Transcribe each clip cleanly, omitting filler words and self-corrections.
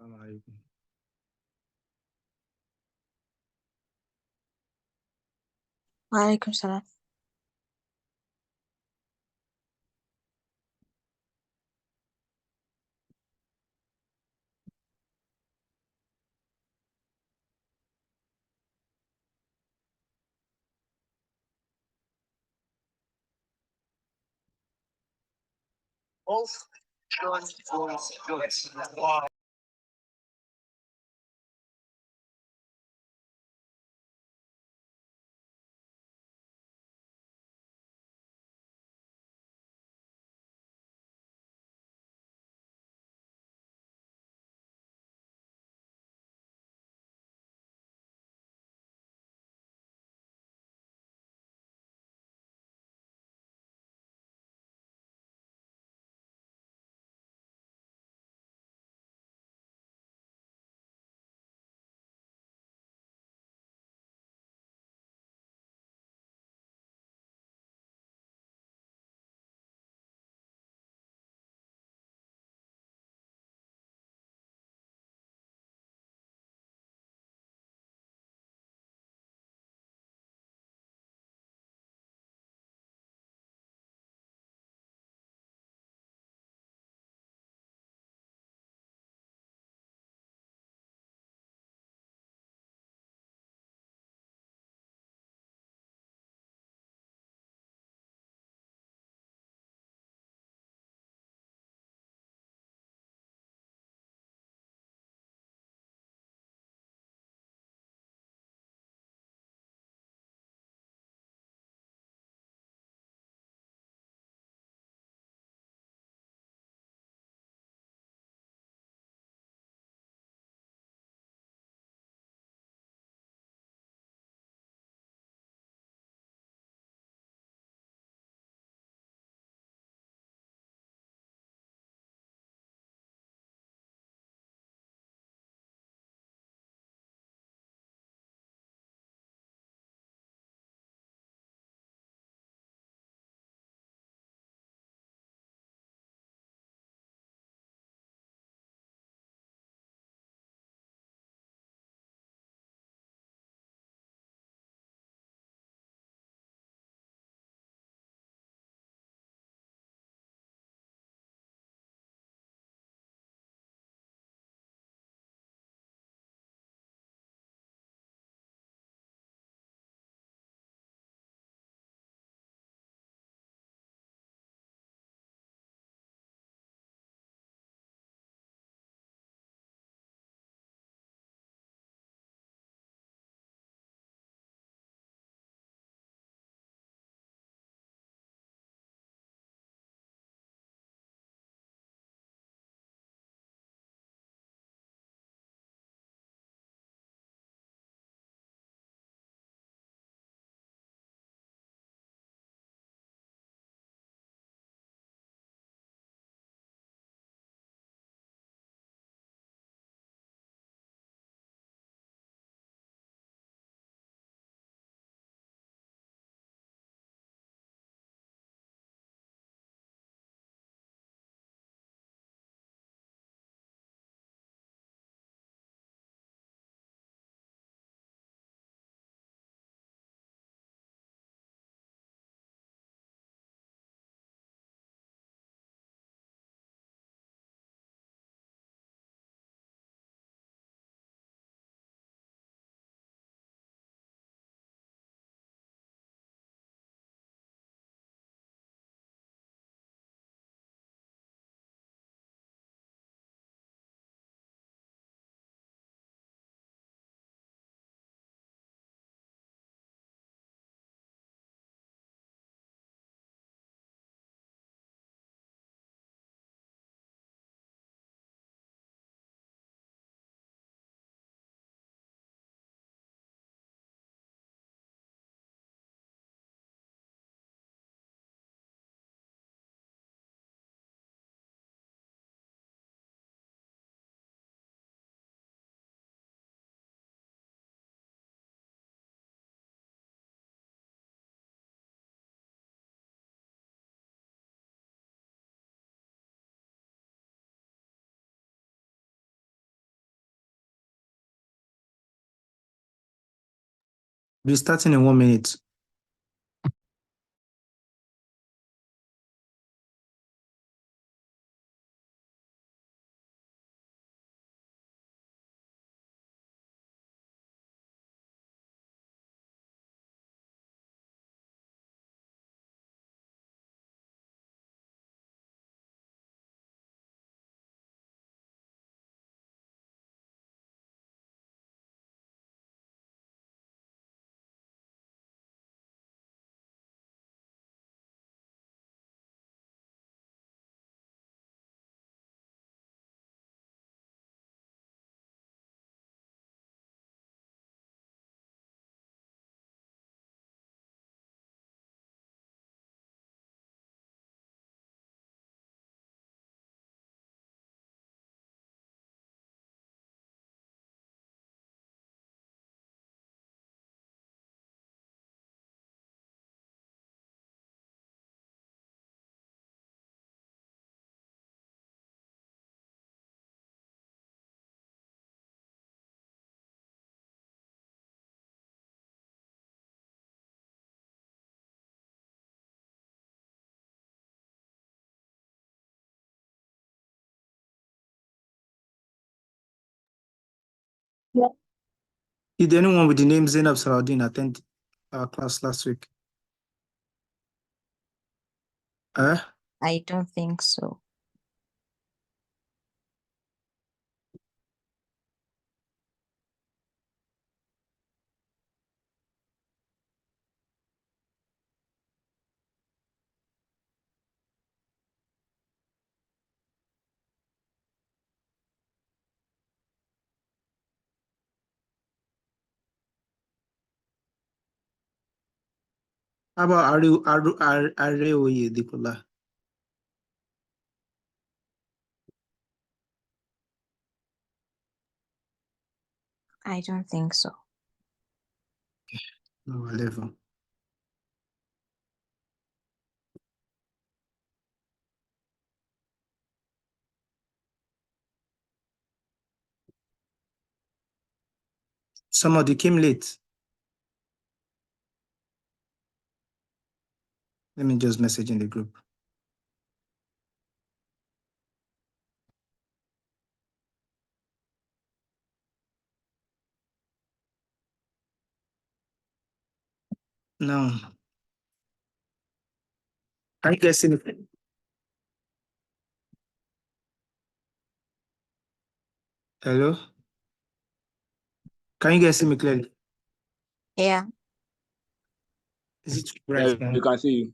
السلام عليكم. وعليكم السلام. Be starting in 1 minute. Yeah. Did anyone with the name Zainab Saladin attend our class last week? I don't think so. How about Areoye Dikola? I don't think so. Lower level. Somebody came late. Let me just message in the group. No. Are you guys seeing it? Hello? Can you guys see me clearly? Yeah. Is it too Yeah, bright behind you me? can see you.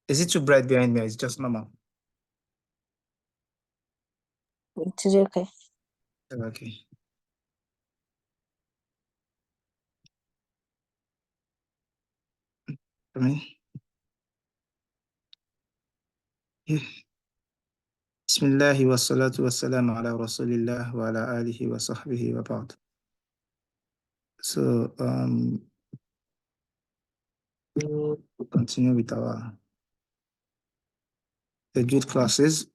Is it too bright behind me? It's just normal. It is okay. Okay. I mean, yeah. Bismillahi wa salatu wa salam ala rasulillah wa ala alihi wa sahbihi wa ba'd. So, we'll continue with our good classes.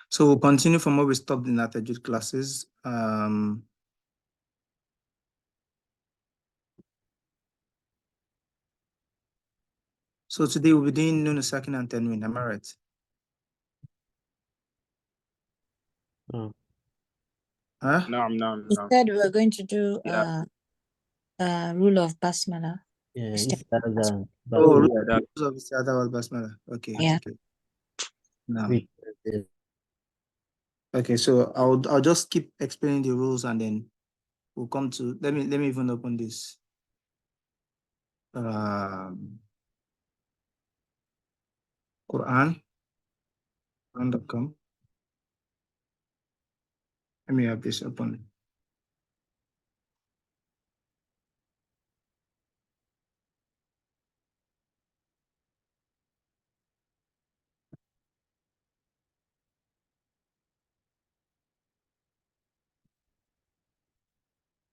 So we'll continue from where we stopped in our Tajud classes. So today we'll be doing Nun Sakin and Tanwin, am I right? Huh? Naam, naam, We naam. said we were going to do Yeah. rule of basmala. Yeah, Step- Istiaza, Oh, Yeah, that. rules of Istiaza wal Basmala. Okay, Yeah. okay. Now, which okay, so I'll just keep explaining the rules and then we'll come to let me even open this. Quran.com. Let me have this open.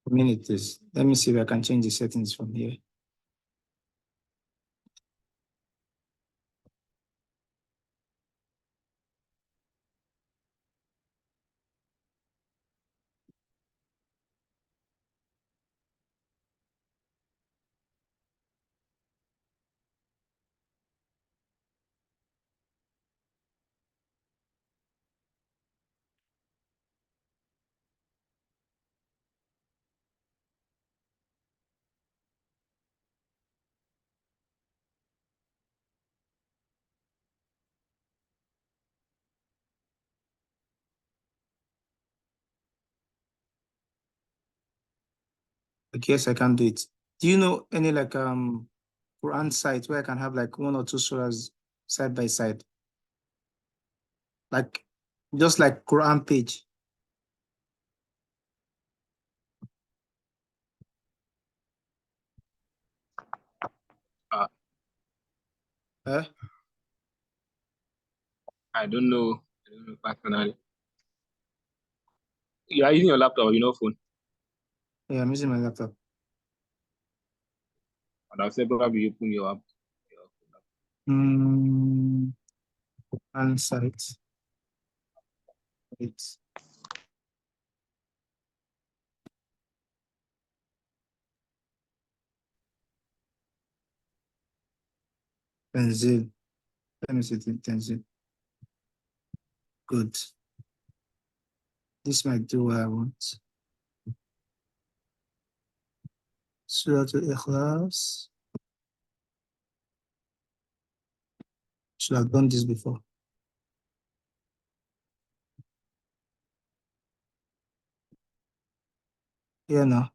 A minute, please. Let me see if I can change the settings from here. Okay, yes, I can do it. Do you know any like Quran site where I can have like one or two surahs side by side? Like just like Quran page. Uh, Eh? I don't know. I don't know personally. You are using your laptop or phone? Yeah, I'm using my laptop. And I'll say probably you open your app. And site. It's Tenzil. Let me see Tenzil. Good. This might do what I want. Surah Al-Ikhlas. Should have done this before. Yeah, no.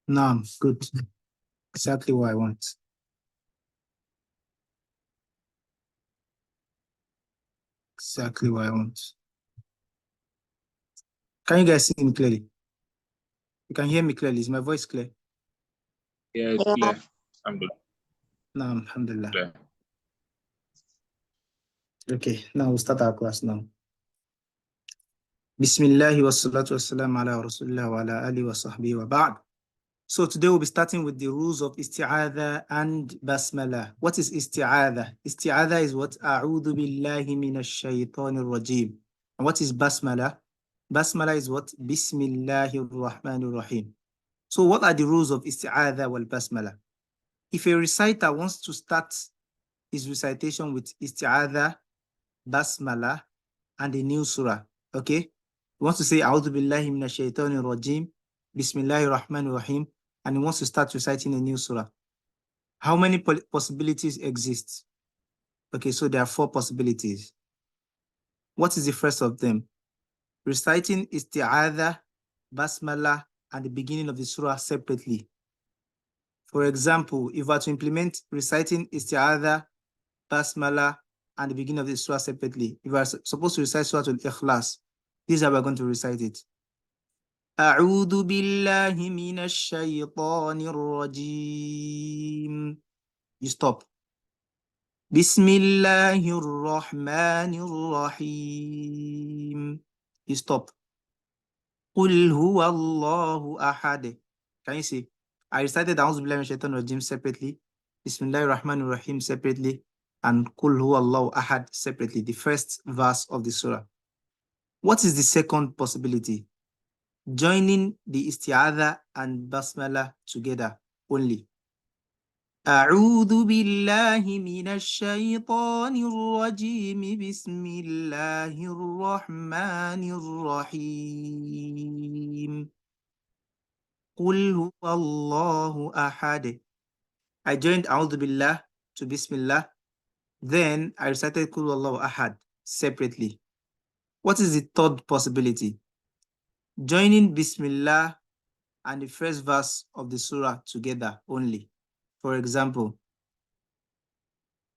No, good. Exactly what I want. Exactly what I want. Can you guys see me clearly? You can hear me clearly. Is my voice clear? Yeah, it's clear. Alhamdulillah. No, alhamdulillah. Clear. Okay, now we'll start our class now. Bismillah wa salatu wassalam ala rasulillah wa ala alihi wa sahbihi wa ba'd. So today we'll be starting with the rules of isti'adha and basmala. What is isti'adha? Isti'adha is what? A'udhu billahi minash shaitanir rajim. And what is basmala? Basmala is what? Bismillahir rahmanir rahim. So what are the rules of isti'adha wal basmala? If a reciter wants to start his recitation with isti'adha, basmala, and a new surah, okay? He wants to say, A'udhu billahi minash shaitanir rajim, Bismillahir rahmanir rahim, and he wants to start reciting a new surah. How many possibilities exist? Okay, so there are 4 possibilities. What is the first of them? Reciting isti'adha, basmala, and the beginning of the surah separately. For example, if I were to implement reciting isti'adha, basmala, and the beginning of the surah separately, if I are supposed to recite Surah Al-Ikhlas, this is how we're going to recite it. أعوذ بالله من الشيطان الرجيم. You stop. بسم الله الرحمن الرحيم. You stop. قل هو الله أحد. Can you see? I recited أعوذ بالله من الشيطان الرجيم separately, بسم الله الرحمن الرحيم separately, and قل هو الله أحد separately, the first verse of the surah. What is the second possibility? Joining the isti'adha and basmala together only. أعوذ بالله من الشيطان الرجيم بسم الله الرحمن الرحيم قل هو الله أحد. I joined أعوذ بالله to Bismillah. Then I recited قل هو الله أحد separately. What is the third possibility? Joining Bismillah and the first verse of the surah together only. For example,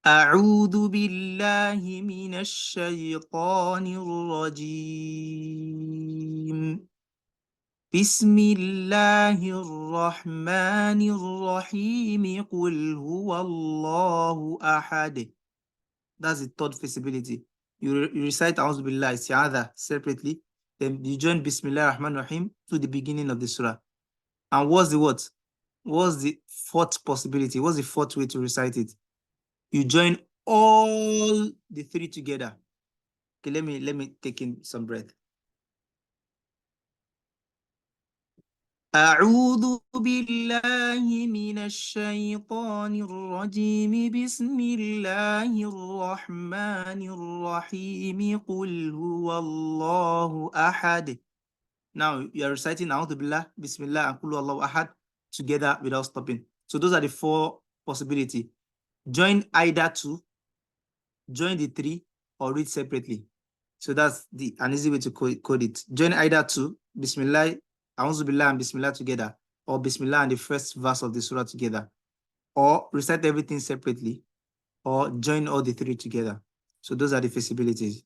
أعوذ بالله من الشيطان الرجيم بسم الله الرحمن الرحيم قل هو الله أحد. That's the third feasibility. You recite أعوذ بالله isti'adha separately, then you join Bismillah ar-Rahman ar-Rahim to the beginning of the surah. And what's the what? What's the fourth possibility? What's the fourth way to recite it? You join all the 3 together. Okay, let me take in some breath. أعوذ بالله من الشيطان الرجيم بسم الله الرحمن الرحيم قل هو الله أحد. Now you are reciting A'udhu Billah, Bismillah, and Qul Huwallahu Ahad together without stopping. So those are the 4 possibilities. Join either 2, join the 3, or read separately. So that's an easy way to code it. Join either 2, Bismillah, A'udhu Billah, and Bismillah together, or Bismillah and the first verse of the surah together, or recite everything separately, or join all the three together. So those are the feasibilities.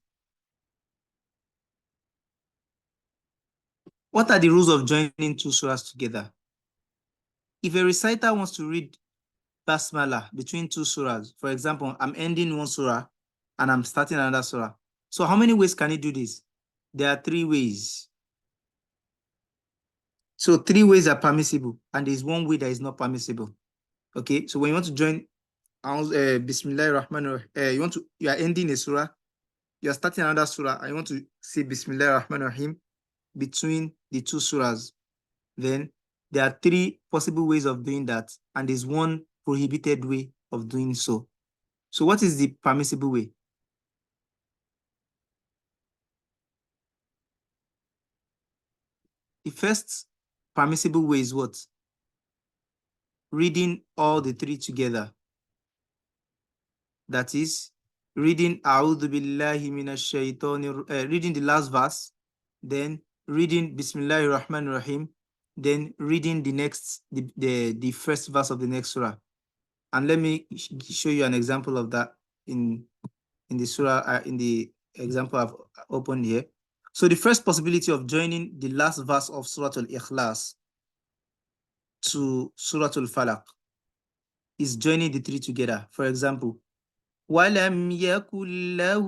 What are the rules of joining two surahs together? If a reciter wants to read Basmala between two surahs, for example, I'm ending one surah and I'm starting another surah. So how many ways can he do this? There are 3 ways. So 3 ways are permissible, and there's 1 way that is not permissible. Okay, so when you want to join Bismillah Rahman, you are ending a surah, you are starting another surah, and you want to say Bismillah Rahman Rahim between the 2 surahs. Then there are 3 possible ways of doing that, and there's 1 prohibited way of doing so. So what is the permissible way? The first permissible way is what? Reading all the 3 together. That is, reading A'udhu Billahi Minash Shaitanir, reading the last verse, then reading Bismillahir Rahmanir Rahim, then reading the first verse of the next surah. And let me show you an example of that in the surah, in the example I've opened here. So the first possibility of joining the last verse of Surah Al-Ikhlas to Surah Al-Falaq is joining the 3 together. For example, وَلَمْ يَكُنْ لَهُ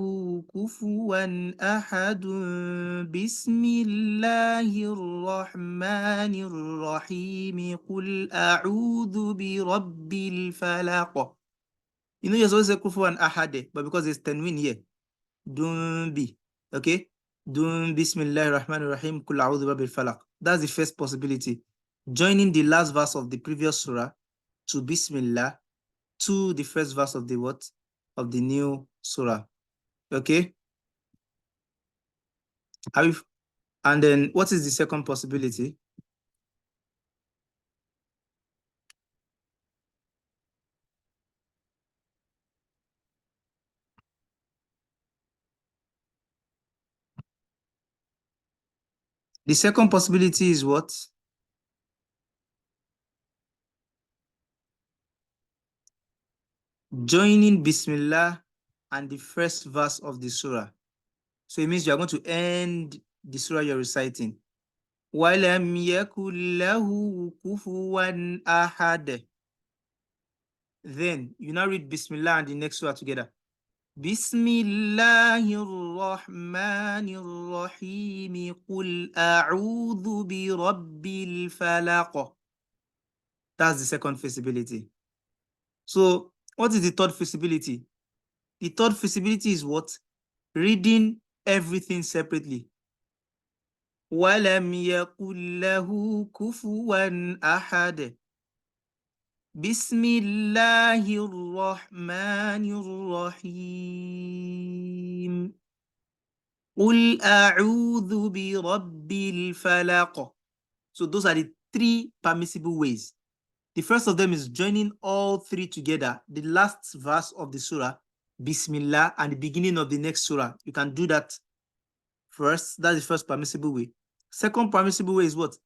كُفُوًا أَحَدٌ بِسْمِ اللَّهِ الرَّحْمَنِ الرَّحِيمِ قُلْ أَعُوذُ بِرَبِّ الْفَلَقِ. You know, you're supposed to say Kufuwan Ahad, but because there's tanween here, don't be. Okay? Don't Bismillahir Rahmanir Rahim, Kul A'udhu Rabbil Falaq. That's the first possibility. Joining the last verse of the previous surah to Bismillah to the first verse of the what? Of the new surah. Okay? And then what is the second possibility? The second possibility is what? Joining Bismillah and the first verse of the surah. So it means you are going to end the surah you're reciting. وَلَمْ يَكُنْ لَهُ كُفُوًا أَحَدٌ. Then you now read Bismillah and the next surah together. Bismillahir Rahmanir Rahim. Qul a'udhu bi Rabbil Falaq. That's the second feasibility. So what is the third feasibility? The third feasibility is what? Reading everything separately. وَلَمْ يَكُنْ لَهُ كُفُوًا أَحَدٌ. Bismillahir Rahmanir Rahim. Qul a'udhu bi Rabbil Falaq. So those are the 3 permissible ways. The first of them is joining all 3 together. The last verse of the surah, Bismillah, and the beginning of the next surah. You can do that first. That's the first permissible way. Second permissible way is what?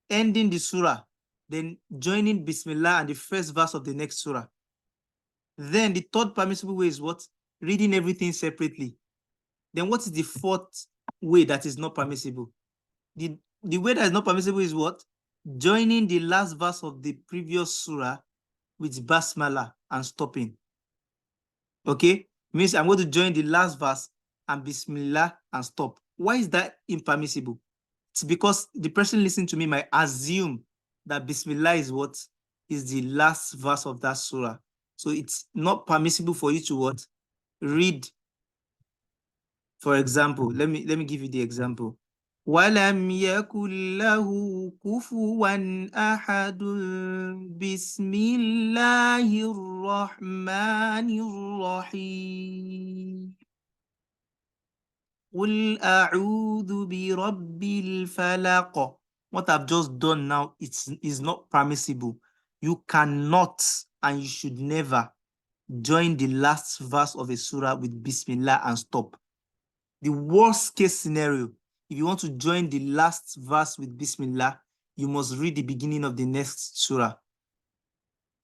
Ending the surah, then joining Bismillah and the first verse of the next surah. Then the third permissible way is what? Reading everything separately. Then what is the fourth way that is not permissible? The way that is not permissible is what? Joining the last verse of the previous surah with Basmala and stopping. Okay? Means I'm going to join the last verse and Bismillah and stop. Why is that impermissible? It's because the person listening to me might assume that Bismillah is what? Is the last verse of that surah. So it's not permissible for you to what? Read. For example, let me give you the example. وَلَمْ يَكُنْ لَهُ كُفُوًا أَحَدٌ بِسْمِ اللَّهِ الرَّحْمَنِ الرَّحِيمِ قُلْ أَعُوذُ بِرَبِّ الْفَلَقِ. What I've just done now is not permissible. You cannot and you should never join the last verse of a surah with Bismillah and stop. The worst case scenario, if you want to join the last verse with Bismillah, you must read the beginning of the next surah,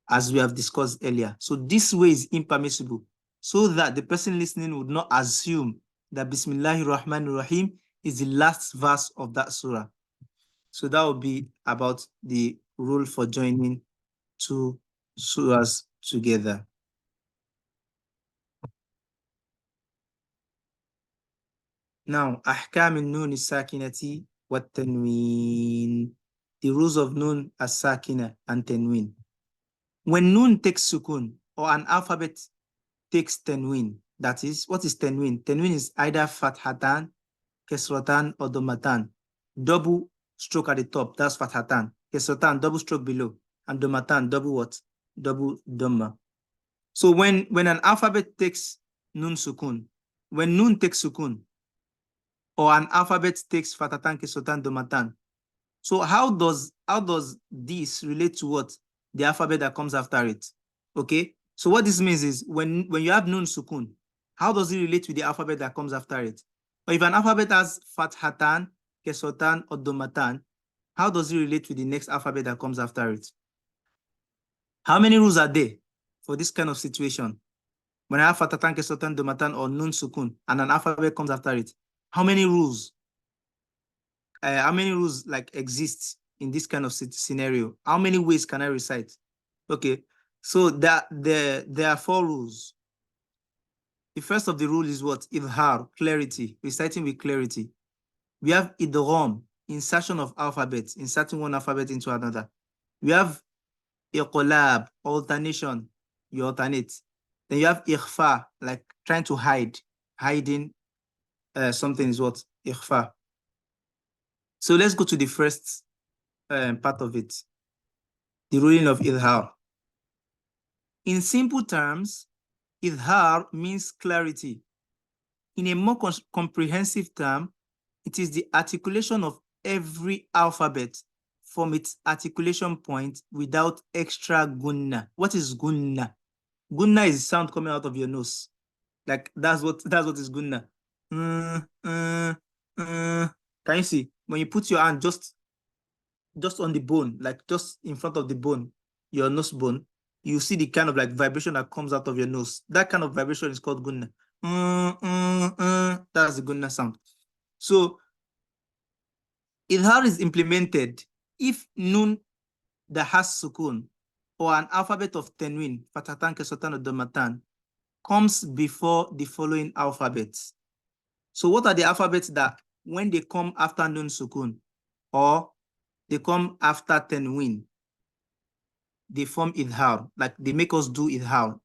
as we have discussed earlier. So this way is impermissible, so that the person listening would not assume that Bismillahir Rahmanir Rahim is the last verse of that surah. So that would be about the rule for joining two surahs together. Now, أحكام النون الساكنة والتنوين. The rules of nun as-sakina and tanween. When nun takes sukun or an alphabet takes tanween, that is, what is tanween? Tanween is either fathatan, kesratan, or domatan. Double stroke at the top, that's fathatan. Kesratan, double stroke below. And domatan, double what? Double dhamma. So when an alphabet takes nun sukun, when nun takes sukun, or an alphabet takes fathatan, kesratan, domatan. So how does this relate to what? The alphabet that comes after it. Okay? So what this means is when you have nun sukun, how does it relate with the alphabet that comes after it? Or if an alphabet has fathatan, kesratan, or domatan, how does it relate with the next alphabet that comes after it? How many rules are there for this kind of situation? When I have fathatan, kesratan, domatan, or nun sukun, and an alphabet comes after it, how many rules? How many rules like exist in this kind of scenario? How many ways can I recite? Okay, so there are 4 rules. The first of the rule is what? Idhar, clarity, reciting with clarity. We have idgham, insertion of alphabets, inserting one alphabet into another. We have iqlab, alternation, you alternate. Then you have ikhfa, like trying to hiding something is what? Ikhfa. So let's go to the first part of it, the ruling of idhar. In simple terms, idhar means clarity. In a more comprehensive term, it is the articulation of every alphabet from its articulation point without extra gunna. What is gunna? Gunna is sound coming out of your nose. Like that's what is gunna. Can you see? When you put your hand just on the bone, like just in front of the bone, your nose bone, you see the kind of like vibration that comes out of your nose. That kind of vibration is called gunna. That's the gunna sound. So idhar is implemented if nun that has sukun or an alphabet of tanween, fatatan, kesratan, or domatan, comes before the following alphabets. So what are the alphabets that when they come after nun sukun or they come after tanween, they form idhar, like they make us do idhar?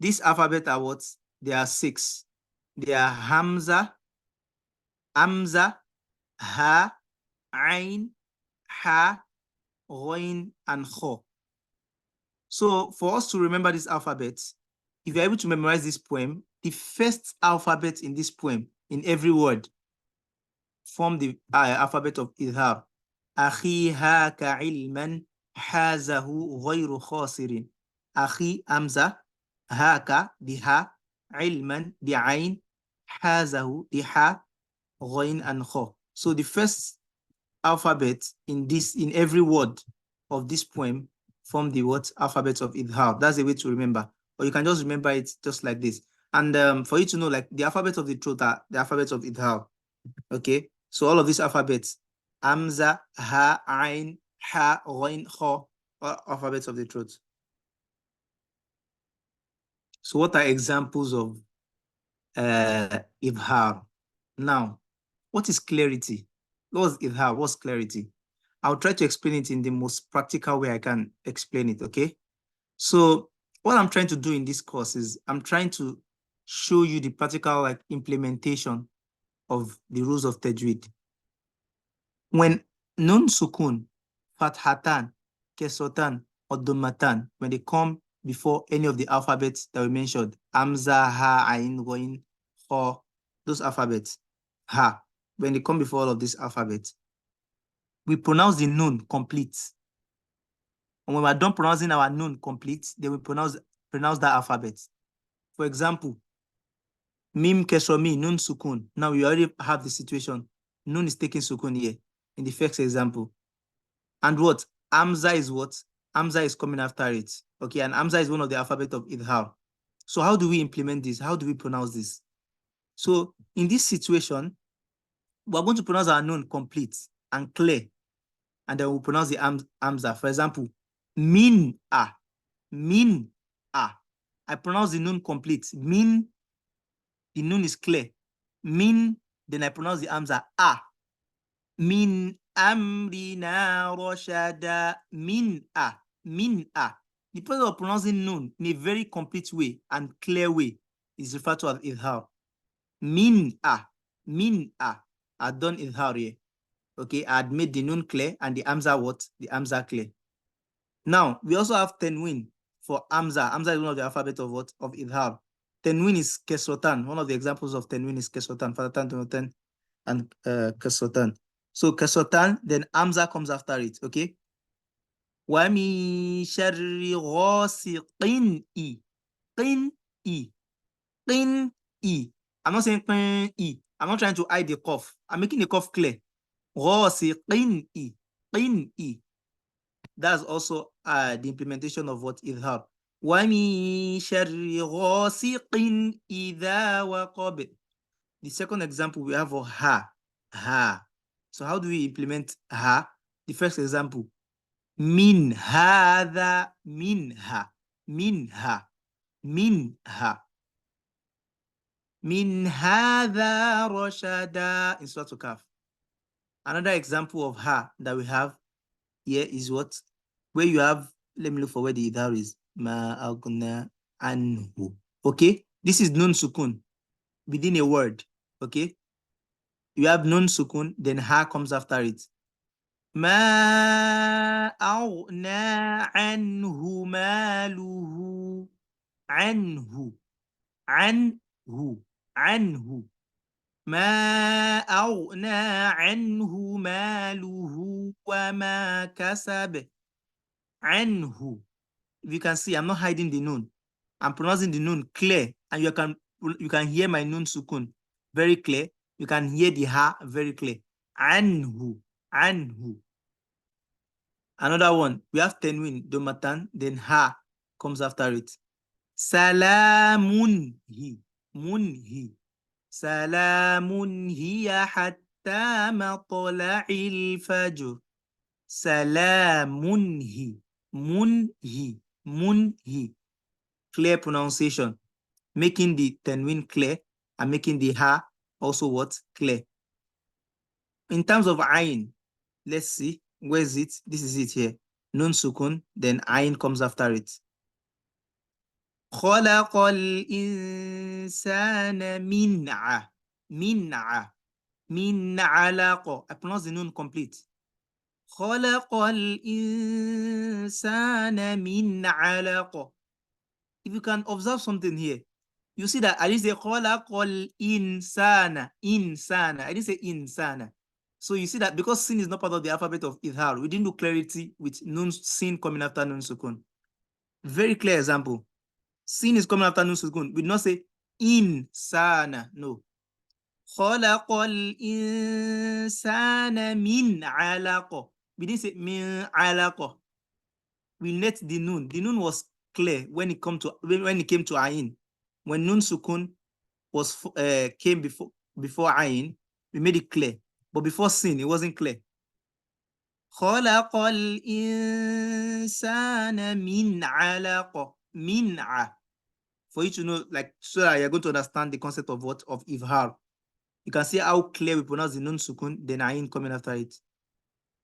These alphabet are what? There are 6. They are hamza, amza, ha, ain, ha, ghain, and kha. So for us to remember these alphabets, if you're able to memorize this poem, the first alphabet in this poem, in every word, form the alphabet of idhar. Akhi haka ilman hazahu ghayru khasirin. Akhi, amza, haka, the ha, ilman, the ain, hazahu, the ha, ghain, and kha. So the first alphabet in every word of this poem form the what? Alphabet of idhar. That's the way to remember. Or you can just remember it just like this. And for you to know, like the alphabet of the throat are the alphabet of idhar. Okay, so all of these alphabets, amza, ha, ain, ha, ghain, kha, are alphabets of the throat. So what are examples of idhar? Now, what is clarity? What's idhar? What's clarity? I'll try to explain it in the most practical way I can explain it, okay? So what I'm trying to do in this course is I'm trying to show you the practical like implementation of the rules of tajweed. When nun sukun, fathatan, kesrotan, or dhammatan, when they come before any of the alphabets that we mentioned, amza, ha, ain, ghain, kha, those alphabets, ha, when they come before all of these alphabets, we pronounce the nun complete. And when we're done pronouncing our nun complete, then we pronounce that alphabet. For example, mim kesro mi, nun sukun. Now we already have the situation. Nun is taking sukun here in the first example. And what? Hamza is what? Hamza is coming after it. Okay, and Hamza is one of the alphabet of Idhar. So how do we implement this? How do we pronounce this? So in this situation, we're going to pronounce our noun complete and clear, and then we'll pronounce the Hamza. For example, min a, min a. I pronounce the noun complete. Min, the noun is clear. Min, then I pronounce the Hamza a. Min amrina rashada, min a, min a. The process of pronouncing noun in a very complete way and clear way is referred to as idhar. Min a, min a. I've done idhar here. Okay, I had made the noun clear and the Hamza what? The Hamza clear. Now, we also have tenwin for Hamza. Hamza is one of the alphabet of what? Of idhar. Tenwin is kesrotan. One of the examples of tenwin is kesrotan, fatatan, tonotan, and kesrotan. So kesrotan, then Hamza comes after it, okay? Wa min sharri ghasiqin i. Qin i. Qin i. I'm not saying qin i. I'm not trying to hide the cough. I'm making the cough clear. Ghasiqin i. Qin i. That's also the implementation of what idhar. Wa min sharri ghasiqin idha waqab. The second example we have for ha. Ha. So how do we implement ha? The first example. Min hadha, minha, minha, minha. Min hadha rashada in Surah Al-Kahf. Another example of ha that we have here is what? Where you have, let me look for where the idhar is. Ma aghna anhu. Okay? This is nun sukun within a word. Okay? You have nun sukun, then ha comes after it. Ma aghna anhu maluhu. Anhu. Anhu. Anhu. ما أغنى عنه ماله وما كسب. عنه. If you can see, I'm not hiding the noon. I'm pronouncing the noon clear, and you can hear my noon sukun very clear. You can hear the ha very clear. Anhu. Anhu. Another one, we have tenwin, domatan, then ha comes after it. Salamun hi. Munhi. Salamun hiya hatta matla'il fajr. Salamunhi. Munhi. Munhi. Clear pronunciation. Making the tenwin clear and making the ha also what? Clear. In terms of ayin, let's see. Where is it? This is it here. Nun sukun, then ayin comes after it. خلق الإنسان من من علق. I pronounce the noun complete. خلق الإنسان من علق. If you can observe something here, you see that I didn't say خلق الإنسان. Insana. I didn't say insana. So you see that because sin is not part of the alphabet of idhar, we didn't do clarity with nun sin coming after nun sukun. Very clear example. Sin is coming after nun sukun. We did not say insana. No. خلق الإنسان من علق. We didn't say min علق. We let the nun. The nun was clear when it came to ayin. When nun sukun was came before ayin, we made it clear. But before sin, it wasn't clear. خلق الإنسان من علق. من For you to know, like, so that you're going to understand the concept of what? Of ifhar. You can see how clear we pronounce the nun sukun, then ayin coming after it.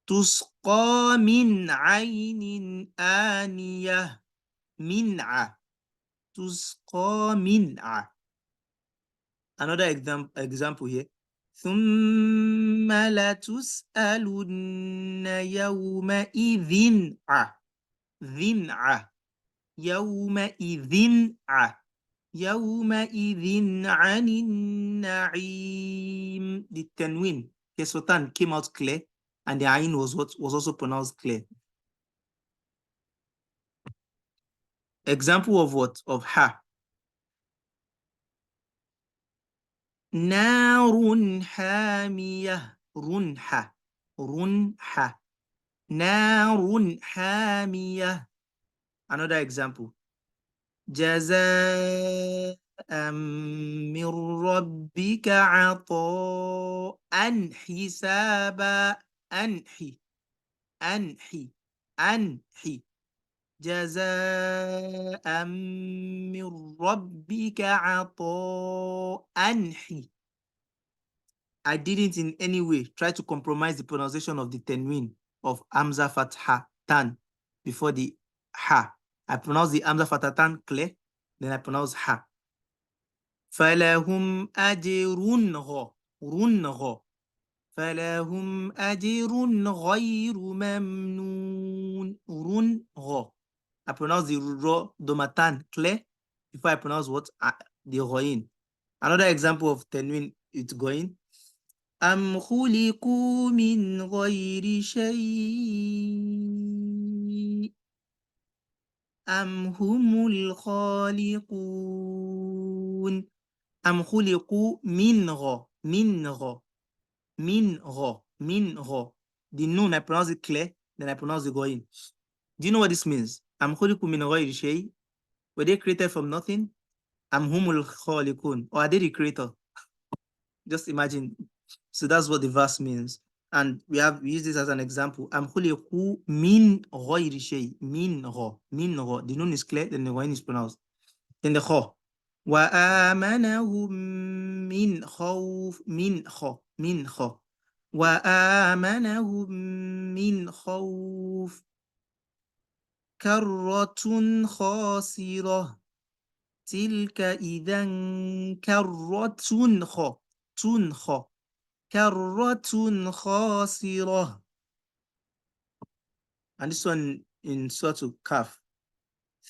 تسقى من عين آنية. منع. تسقى منع. Another example here. ثم لتسألن يومئذ ذنع. يومئذ يومئذ عن النعيم. The tanwin, Kesotan, came out clear, and the ayin was also pronounced clear. Example of what? Of ha. Narun hamiyah. Runha. Runha. نار حامية. Another example. جزاء من ربك عطاء حسابا. أنحي أنحي أنحي. جزاء من ربك عطاء أنحي. I didn't in any way try to compromise the pronunciation of the tenwin of Hamza Fatha Tan before the Ha. I pronounce the Hamza Fatha Tan clear, then I pronounce Ha. فَلَهُمْ أَجْرٌ غَ فَلَهُمْ أَجْرٌ غَيْرُ مَمْنُونٍ رُنْ غَ. I pronounce the Ro Domatan clear before I pronounce what? The Ghoin. Another example of tenwin it's going. أم خلقوا من غير شيء أم هم الخالقون. أم خلقوا من غ The noon I pronounce it clear, then I pronounce the going. Do you know what this means? أم خلقوا من غير شيء. Were they created from nothing? أم هم الخالقون. Or are they the creator? Just imagine. So that's what the verse means. And we use this as an example. Am khuliqu min ghayri shay. Min gha. Min gha. The noon is clear, then the ghain is pronounced. Then the kha. Wa amanahum min khawf. Min kha. Min kha. Wa amanahum min khawf. Karratun khasirah. Tilka idhan karratun kha. Tun kha. كرة خاسرة. And this one in Surah Kaf.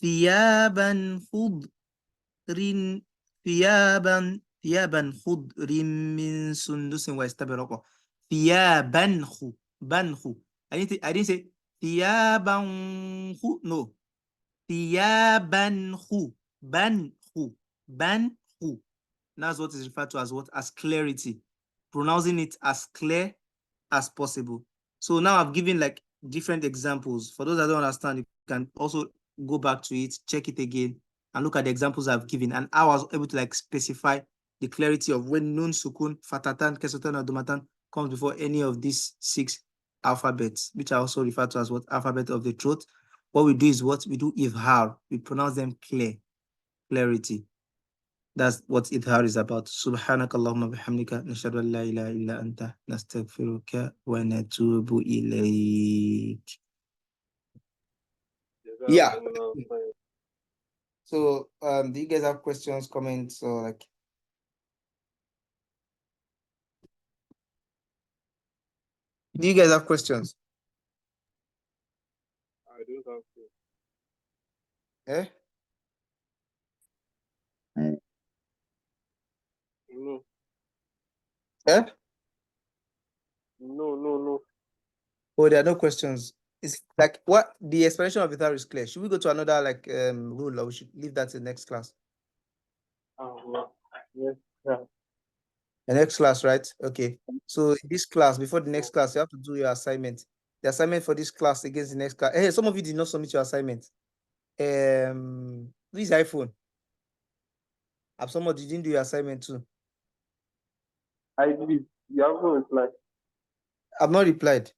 ثيابا خضر ثيابا خضر من سندس واستبرق. ثيابا خو بنخو. I didn't say ثيابا خو. No. ثيابا خو بنخو بنخو. That's what is referred to as what? As clarity. Pronouncing it as clear as possible. So now I've given like different examples. For those that don't understand, you can also go back to it, check it again, and look at the examples I've given. And I was able to like specify the clarity of when nun, sukun, fatatan, kesotan, or dumatan comes before any of these 6 alphabets, which I also refer to as what? Alphabet of the throat. What we do is what? We do izhar. We pronounce them clear, clarity. That's what idhar is about. Subhanaka Allahumma bihamdika nashhadu an la ilaha illa anta nastaghfiruka wa natubu ilayk. Yeah. So do you guys have questions, comments, or like? Do you guys have questions? I don't have to. Eh? No. Eh? No. Oh, there are no questions. It's like what the explanation of idhar is clear. Should we go to another like rule, or we should leave that to the next class? Yes. Yeah. The next class, right? Okay. So in this class, before the next class, you have to do your assignment. The assignment for this class against the next class. Hey, some of you did not submit your assignment. Please iPhone. Have someone didn't do your assignment too? I did. You haven't replied. I've not replied.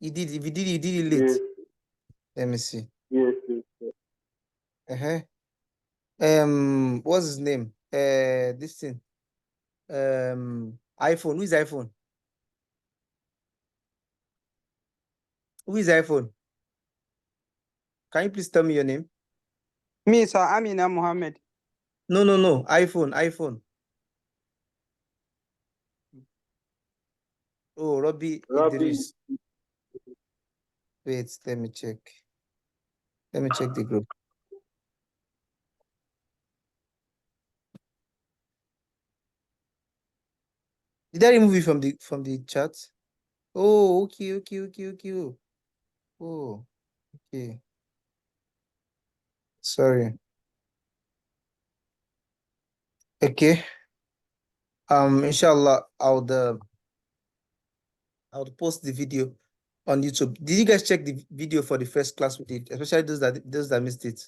You did. If you did, you did it late. Yes. Let me see. Yes. What's his name? This thing. iPhone. Who is iPhone? Who is iPhone? Can you please tell me your name? Me, sir, Amina Mohammed. No. iPhone. Oh, Robbie Idris. Wait, let me check. Let me check the group. Did I remove you from the chat? Oh, okay. Oh, okay. Sorry. Okay. Inshallah, I'll post the video on YouTube. Did you guys check the video for the first class we did, especially those that missed it?